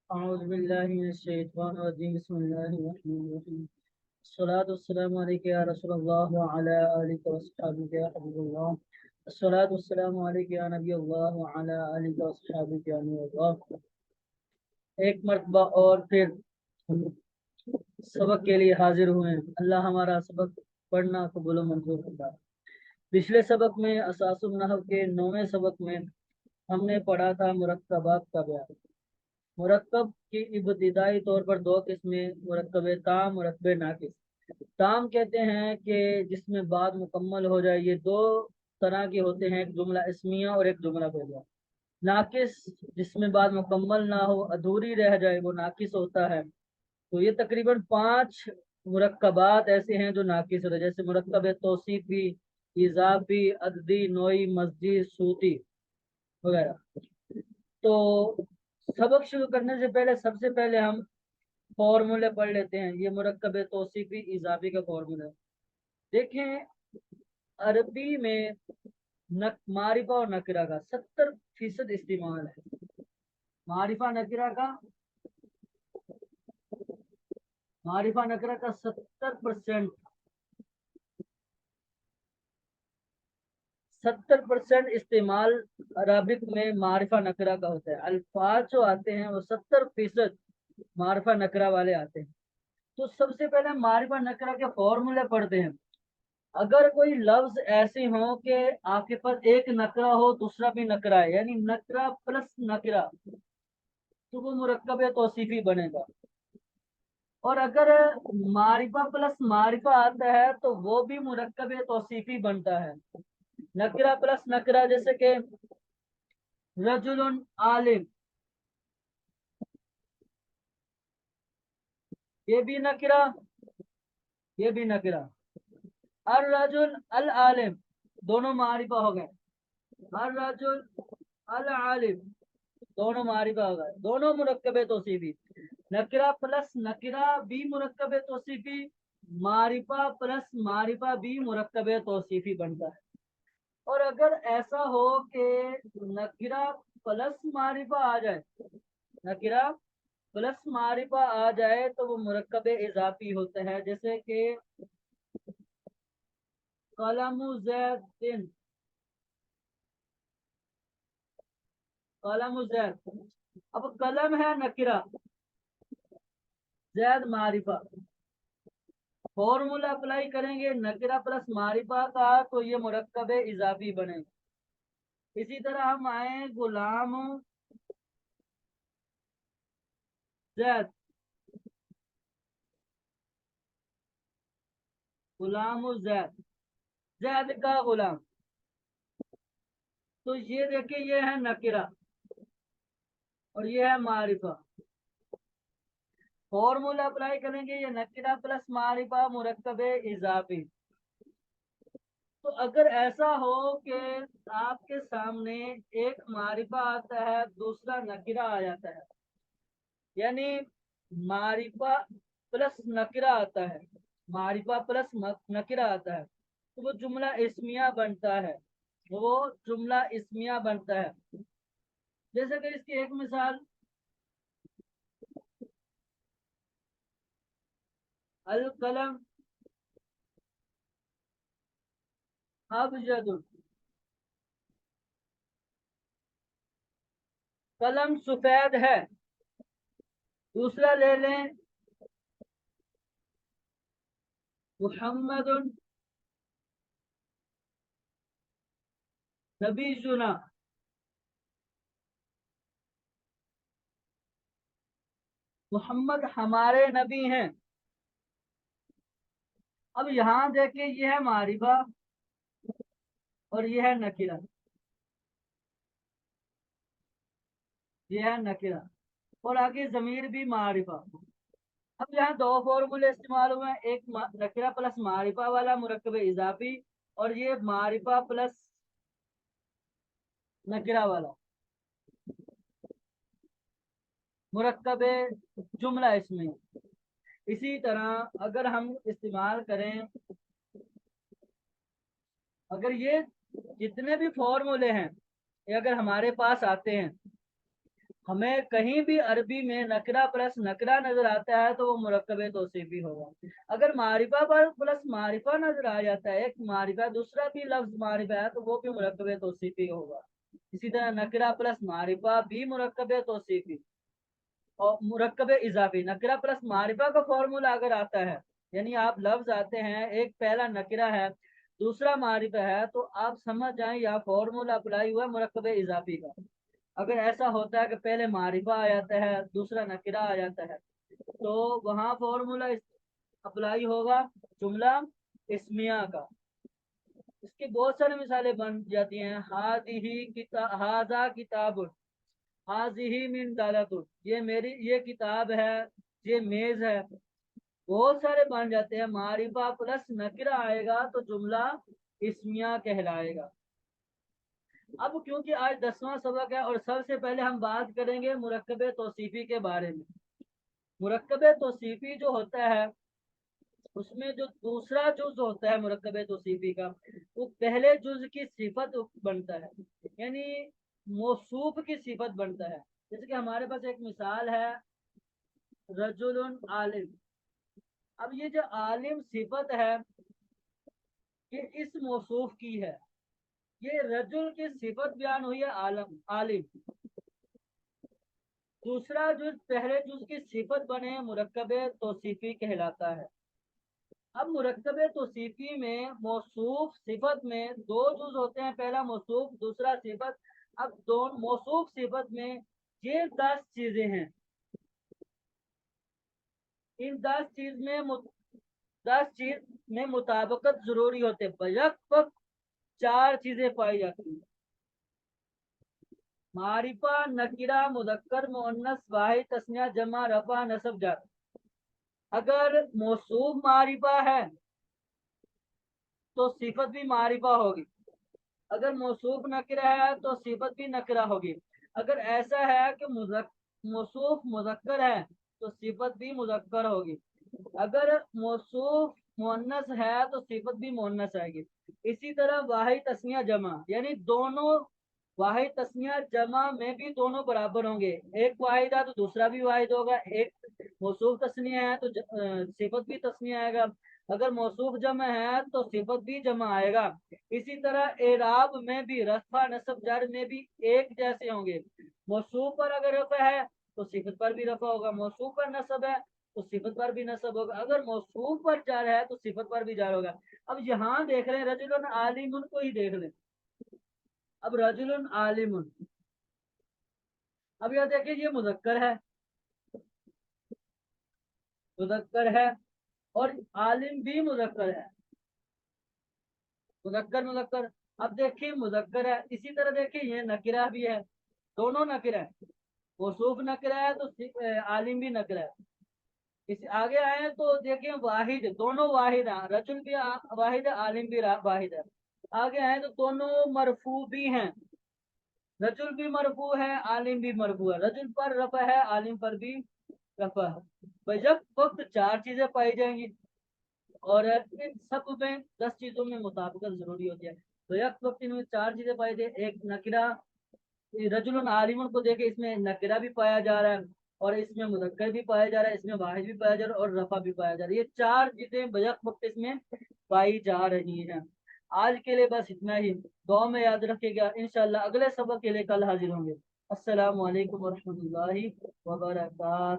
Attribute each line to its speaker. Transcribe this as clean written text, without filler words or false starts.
Speaker 1: أعوذ بالله من الشيطان الرجيم بسم الله الرحمن الرحيم الصلاة والسلام عليك يا رسول الله وعلى آلك وأصحابك يا حبيب الله الصلاة والسلام عليك يا نبي الله وعلى آلك وأصحابك يا نور الله. ایک مرتبہ اور پھر ہم سبق کے لیے حاضر ہوئے ہیں. اللہ ہمارا سبق پڑھنا قبول و منظور فرمائے. پچھلے سبق میں اساس النحو کے 9ویں سبق میں ہم نے پڑھا تھا مرکبات کا بیان. مرکب کی ابتدائی طور پر دو قسمیں مرکب تام مرکب ناقص. تام کہتے ہیں کہ جس میں بات مکمل ہو جائے. یہ دو طرح کے ہوتے ہیں, ایک جملہ اسمیہ اور ایک جملہ فعلیہ. ناقص جس میں بات مکمل نہ ہو, ادھوری رہ جائے, وہ ناقص ہوتا ہے. تو یہ تقریباً 5 مرکبات ایسے ہیں جو ناقص ہوتے ہیں, جیسے مرکب توصیفی, اضافی, عددی, نوعی, مزجی, صوتی وغیرہ. تو سبق شروع کرنے سے پہلے سب سے پہلے ہم فارمولے پڑھ لیتے ہیں. یہ مرکب توصیفی اضافی کا فارمولہ. دیکھیں, عربی میں معرفہ اور نکرہ کا 70% استعمال ہے. معرفہ نکرہ کا 70% استعمال عربک میں معرفہ نکرہ کا ہوتا ہے. الفاظ جو آتے ہیں وہ 70% معرفہ نکرہ والے آتے ہیں. تو سب سے پہلے معرفہ نکرہ کے فارمولے پڑھتے ہیں. اگر کوئی لفظ ایسے ہو کہ آپ کے پاس ایک نکرہ ہو دوسرا بھی نکرہ ہے, یعنی نکرہ پلس نکرہ, تو وہ مرکب توصیفی بنے گا. اور اگر معرفہ پلس معرفہ آتا ہے تو وہ بھی مرکب توصیفی بنتا ہے. نکرہ پلس نکرہ, جیسے کہ رجل عالم, یہ بھی نکرہ یہ بھی نکرہ. الرجل العالم دونوں معرفہ ہو گئے. الرجل العالم دونوں معرفہ ہو گئے, دونوں مرکب توصیفی. نکرہ پلس نکرہ بھی مرکب توصیفی, معرفہ پلس معرفہ بھی مرکب توصیفی بنتا ہے. اور اگر ایسا ہو کہ نکرہ پلس معرفہ آ جائے, نکرہ پلس معرفہ آ جائے تو وہ مرکب اضافی ہوتا ہے. جیسے کہ قلم زید, قلم زید. اب قلم ہے نکرہ, زید معرفہ. فارمولا اپلائی کریں گے نکرہ پلس معرفہ کا تو یہ مرکب اضافی بنے گا. اسی طرح ہم آئیں غلام زید, غلام زید, زید کا غلام. تو یہ دیکھیں, یہ ہے نکرہ اور یہ ہے معرفہ. فارمولا اپلائی کریں گے, یہ نکرہ پلس معرفہ مرکب اضافی. تو اگر ایسا ہو کہ آپ کے سامنے ایک معرفہ آتا ہے دوسرا نکرہ آ جاتا ہے, یعنی معرفہ پلس نکرہ آتا ہے, معرفہ پلس نکرہ آتا ہے, تو وہ جملہ اسمیہ بنتا ہے, وہ جملہ اسمیہ بنتا ہے. جیسے کہ اس کی ایک مثال, القلم ابجد, قلم سفید ہے. دوسرا لے لیں محمد نبینا, محمد ہمارے نبی ہیں. اب یہاں دیکھیں, یہ ہے معرفہ اور یہ ہے نکرہ, یہ ہے نکرہ اور آگے ضمیر بھی معرفہ. اب یہاں دو فارمولے استعمال ہوئے ہیں, ایک نکرہ پلس معرفہ والا مرکب اضافی, اور یہ معرفہ پلس نکرہ والا مرکب جملہ اس میں. اسی طرح اگر ہم استعمال کریں, اگر یہ جتنے بھی فارمولے ہیں یہ اگر ہمارے پاس آتے ہیں हमें कहीं भी अरबी में नकरा प्लस नकरा नजर आता है तो वो मुरक्कब तौसीफी होगा। अगर मारिफा पर प्लस मारिफा नजर आ जाता है, एक मारिफा दूसरा भी लफ्ज मारिफा है, तो वो भी मुरक्कब तौसीफी होगा। इसी तरह नकरा प्लस मारिफा भी मुरक्कब तौसीफी और मुरक्कब इजाफी। नकरा प्लस मारिफा का फॉर्मूला अगर आता है, यानी आप लफ्ज आते हैं, एक पहला नकरा है दूसरा मारिफा है, तो आप समझ जाएं या फॉर्मूला अप्लाई हुआ मुरक्कब इजाफी का। अगर ऐसा होता है कि पहले मारिफा आ जाता है दूसरा नकरा आ जाता है, तो वहाँ फॉर्मूला अप्लाई होगा जुमला इस्मिया का। इसकी बहुत सारी मिसालें बन जाती हैं। हाजा किताब, हाजिही मिन दालतुन, ये मेरी ये किताब है, ये मेज है। बहुत सारे बन जाते हैं। मारिफा प्लस नकरा आएगा तो जुमला इस्मिया कहलाएगा। अब क्योंकि आज 10वां सबक है और सबसे पहले हम बात करेंगे मुरक्कब तौसीफी के बारे में। मुरक्कब तौसीफी जो होता है उसमें जो दूसरा जुज होता है मुरक्कब तौसीफी का, वो पहले जुज की सिफत बनता है, यानी मौसूफ की सिफत बनता है। जैसे कि हमारे पास एक मिसाल है रजुलन आलिम। अब ये जो आलिम सिफत है ये इस मौसूफ की है। ये रजुल की सिफत बयान हुई है आलम आलिम। दूसरा जुज पहले जुज की सिफत बने मुरक्कब तौसीफी कहलाता है। अब मुरक्कब तौसीफी में मौसूफ सिफत में दो जुज होते हैं, पहला मौसूफ दूसरा सिफत। अब दोनों मौसूफ सिफत में ये 10 चीजें हैं। इन 10 चीज में मुताबिकत जरूरी होते, बजक वक्त 4 चीजें पाई जाती हैं। मारिफा नकीरा मुदक्कर मुअन्नस वाहिद तस्निया जमा रफा नसब जार। अगर मौसूफ मारिफा है तो सिफत भी मारिफा होगी। अगर मौसूफ नकरा है तो सिफत भी नकरा होगी। अगर ऐसा है कि मौसूफ मुजक्कर है तो सिफत भी मुजक्कर होगी। अगर मौसूफ मुअन्नस है तो सिफत भी मुअन्नस आएगी। इसी तरह वाहिद तस्निया जमा, यानी दोनों वाहिद तस्निया जमा में भी दोनों बराबर होंगे। एक वाहिद है तो दूसरा भी वाहिद होगा। एक मौसूफ तस्निया है तो सिफत भी तस्निया आएगा। अगर मौसूफ जमा है तो सिफत भी जमा आएगा। इसी तरह एराब में भी रफा नसब जर में भी एक जैसे होंगे। मौसूफ पर अगर रफा है तो सिफत पर भी रफा होगा, मौसूफ पर नसब है तो सिफत पर भी नसब होगा, अगर मौसूफ पर जार है तो सिफत पर भी जार होगा। अब यहाँ देख रहे हैं रजुलन आलिमुन को ही देख लें। अब रजुलन आलिमुन, अब यह देखिए ये मुजक्कर है, मुजक्कर है और आलिम भी मुजक्कर है। मुजक्कर मुजक्कर। अब देखिए मुजक्कर है, इसी तरह देखिए ये नकिरा भी है, दोनों नकिरा है। मौसूफ नकिरा है तो आलिम भी नकिरा है। इस आगे आए तो देखिए वाहिद, दोनों वाहिद है, रजुल भी वाहिद है आलिम भी वाहिद है। आगे आए तो दोनों मरफू भी हैं, रजुल भी मरफू है आलिम भी मरफू है। रजुल पर रफा है आलिम पर भी रफा है। भाई जब वक्त 4 चीजें पाई जाएंगी और इन सब में 10 चीजों में मुताबिकत जरूरी होती है, तो एक वक्त इनमें 4 चीजें पाई जाए। एक नकरा, रजुलन आलिमन को देखे इसमें नकरा भी पाया जा रहा है और इसमें मुदक्कर भी पाया जा रहा है, इसमें वाहिद भी पाया जा रहा है और रफा भी पाया जा रहा है। ये 4 चीजें बजक वक्त इसमें पाई जा रही हैं। आज के लिए बस इतना ही। दुआ में याद रखिएगा, इंशाल्लाह अगले सबक के लिए कल हाजिर होंगे। अस्सलाम वालेकुम वरहमतुल्लाहि वबरकातुहू।